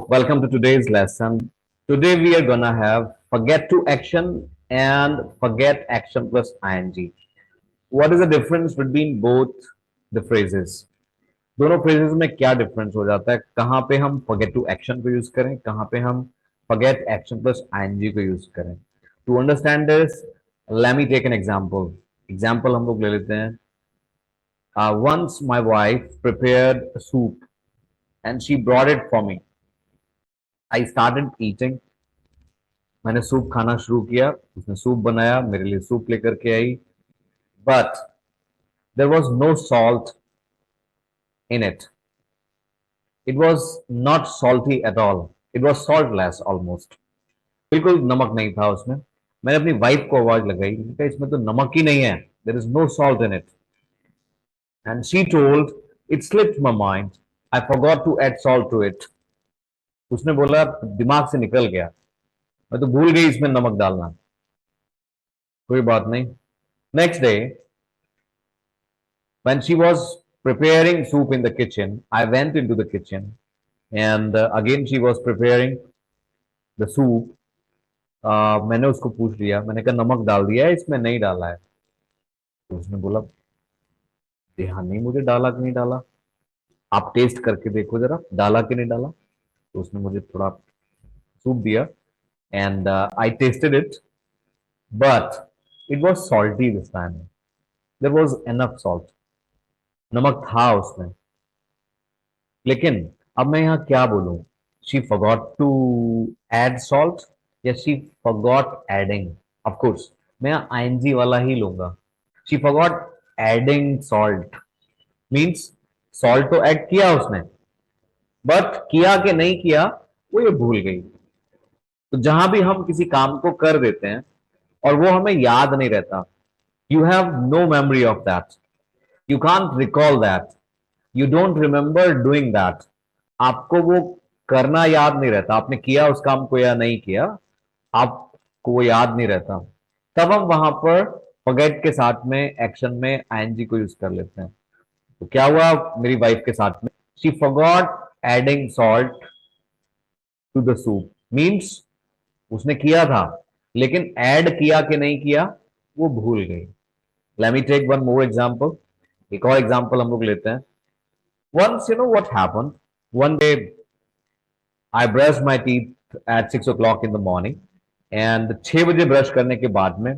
welcome to today's lesson. Today we are gonna have forget to action and forget action plus ing. What is the difference between both the phrases? दोनों phrases में क्या difference हो जाता है? कहाँ पे हम forget to action को use करें, कहाँ पे हम forget action plus ing को use करें? To understand this, let me take an example. Example हम लोग ले लेते हैं. Once my wife prepared soup and she brought it for me. I started eating. मैंने सूप खाना शुरू किया. उसने सूप बनाया, मेरे लिए सूप लेकर के आई. But there was no salt in it. It was not salty at all. It was saltless almost. बिल्कुल नमक नहीं था उसमें. मैंने अपनी वाइफ को आवाज लगाई कि इसमें तो नमक ही नहीं है. There is no salt in it. And she told it slipped my mind. I forgot to add salt to it. उसने बोला दिमाग से निकल गया, मैं तो भूल गई इसमें नमक डालना. कोई बात नहीं. Next day when she was preparing soup in the kitchen, I went into the kitchen and again she was preparing the soup. मैंने उसको पूछ लिया, मैंने कहा नमक डाल दिया है इसमें? नहीं डाला है. तो उसने बोला ध्यान नहीं मुझे डाला कि नहीं डाला, आप टेस्ट करके देखो जरा डाला कि नहीं डाला. तो उसने मुझे थोड़ा सूप दिया and I tasted it, but it was salty this time. There was enough salt. नमक था उसमें. लेकिन अब मैं यहाँ क्या बोलूं? She forgot to add salt या she forgot adding? Of course मैं यहाँ आईएनजी वाला ही लूंगा. She forgot adding salt means salt तो ऐड किया उसने, बट किया कि नहीं किया वो ये भूल गई. तो जहां भी हम किसी काम को कर देते हैं और वो हमें याद नहीं रहता, you have no memory of that, you can't recall that, you don't remember doing that. आपको वो करना याद नहीं रहता, आपने किया उस काम को या नहीं किया, आपको वो याद नहीं रहता. तब हम वहां पर फॉरगेट के साथ में एक्शन में आईएनजी को यूज कर लेते हैं. तो क्या हुआ मेरी वाइफ के साथ में? She forgot adding salt to the soup means उसने किया था लेकिन ऐड किया कि नहीं किया वो भूल गई. Let me take one more example. एक और एग्जांपल हम लोग लेते हैं. Once, you know what happened? One day, I brushed my teeth at 6 o'clock in the morning, and 6 बजे ब्रश करने के बाद में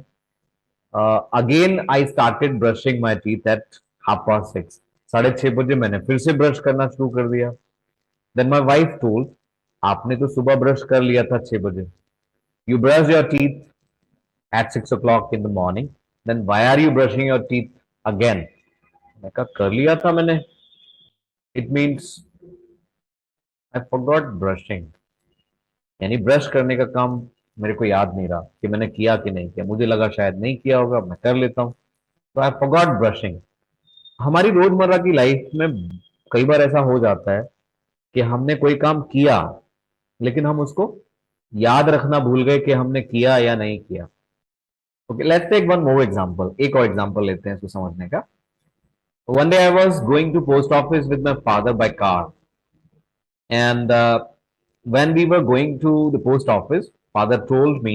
again I started brushing my teeth at 6:30. 6:30 मैंने फिर से ब्रश करना शुरू कर दिया. Then my wife told, आपने तो सुबह ब्रश कर लिया था 6 बजे. You brushed your teeth at 6 o'clock in the morning. Then why are you brushing your teeth again? मैं कहा कर लिया था मैंने. It means I forgot brushing. यानी ब्रश करने का काम मेरे को याद नहीं रहा कि मैंने किया कि नहीं किया. मुझे लगा शायद नहीं किया होगा, मैं कर लेता हूं. तो I forgot brushing. हमारी रोजमर्रा की लाइफ में कई बार ऐसा हो जाता है कि हमने कोई काम किया लेकिन हम उसको याद रखना भूल गए कि हमने किया या नहीं किया. Okay, let's take one more example. एक और एग्जांपल लेते हैं इसको समझने का. One day I was going to post office with my father by car, and when we were going to the post office, father told me,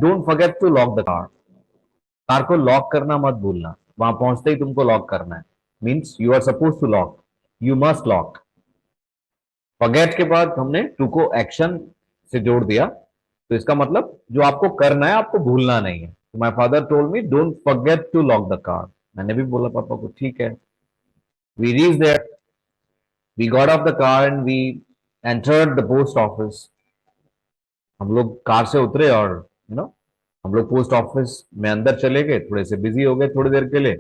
"Don't forget to lock the car." Car को lock करना मत भूलना. वहां पहुंचते ही तुमको lock करना है. Means you are suppose to lock, you must lock. Forget के बाद हमने टू को एक्शन से जोड़ दिया, तो इसका मतलब जो आपको करना है आपको भूलना नहीं है. तो my father told me don't forget to lock the car. मैंने भी बोला पापा को ठीक है. We reached there. We got off the car and we entered the post office. हम लोग कार से उतरे और हम लोग पोस्ट ऑफिस में अंदर चले गए. थोड़े से बिजी हो गए थोड़ी देर के लिए.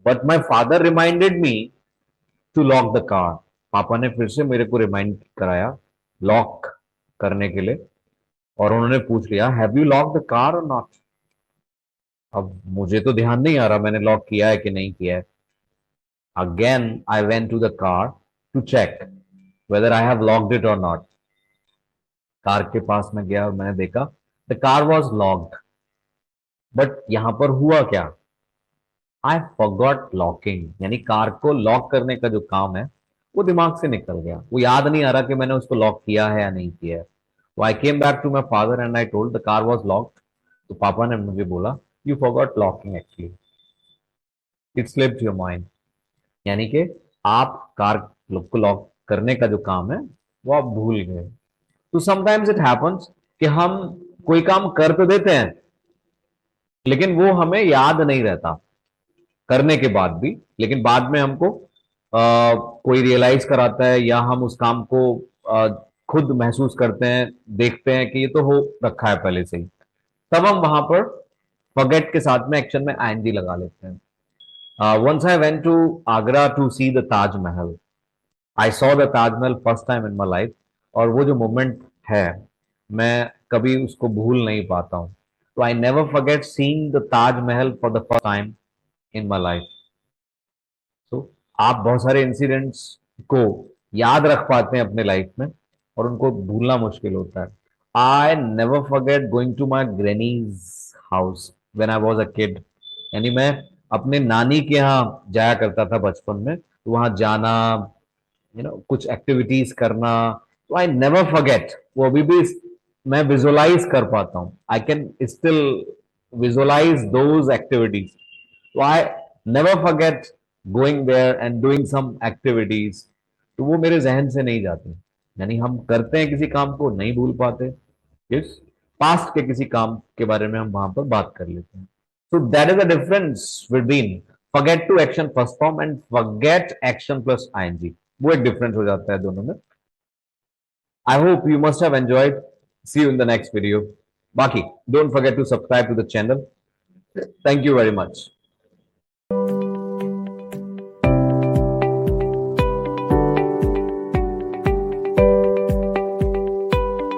But my father reminded me to lock the car. पापा ने फिर से मेरे को रिमाइंड कराया लॉक करने के लिए, और उन्होंने पूछ लिया have you lock the car और नॉट. अब मुझे तो ध्यान नहीं आ रहा मैंने लॉक किया है कि नहीं किया है. Again, I went to the car to check whether I have locked it or not. Car के पास में गया और मैंने देखा the car was locked. But यहां पर हुआ क्या? I forgot locking. यानी कार को लॉक करने का जो काम है वो दिमाग से निकल गया, वो याद नहीं आ रहा कि मैंने उसको लॉक किया है या नहीं किया है। तो I came back to my father and I told the car was locked. तो पापा ने मुझे बोला, you forgot locking actually, it slipped your mind. यानी कि आप कार को लॉक करने का जो काम है वो आप भूल गए। तो समटाइम्स इट हैपन्स कि हम कोई काम कर तो देते हैं, लेकिन वो हमें याद नहीं रहता करने के बाद भी। लेकिन बाद में हमको कोई रियलाइज कराता है, या हम उस काम को अ, खुद महसूस करते हैं, देखते हैं कि ये तो हो रखा है पहले से ही, तब हम वहां पर फॉरगेट के साथ में एक्शन में आईएनजी लगा लेते हैं। Once I went to Agra to see the Taj Mahal. I saw the Taj Mahal first time in my life. और वो जो मोमेंट है, मैं कभी उसको भूल नहीं पाता हूँ। तो I never forget seeing the Taj Mahal for the first time in my life. तो आप बहुत सारे इंसिडेंट्स को याद रख पाते हैं अपने लाइफ में, और उनको भूलना मुश्किल होता है। I never forget going to my granny's house when I was a kid. यानी मैं अपने नानी के यहाँ जाया करता था बचपन में, तो वहां जाना, कुछ एक्टिविटीज करना। तो आई नेवर फॉरगेट, वो अभी भी मैं विजुअलाइज कर पाता हूँ। I can still visualise those activities. तो I never forget going there and doing some activities. तो वो मेरे जहन से नहीं जाते। यानी हम करते हैं किसी काम को, नहीं भूल पाते, इस पास्ट के किसी काम के बारे में हम वहां पर बात कर लेते हैं। So that is the difference between forget to action first form and forget action plus ing. वो एक डिफरेंस हो जाता है दोनों में। I hope you must have enjoyed. See you in the next video. Baki, don't forget to subscribe to the channel. Thank you very much.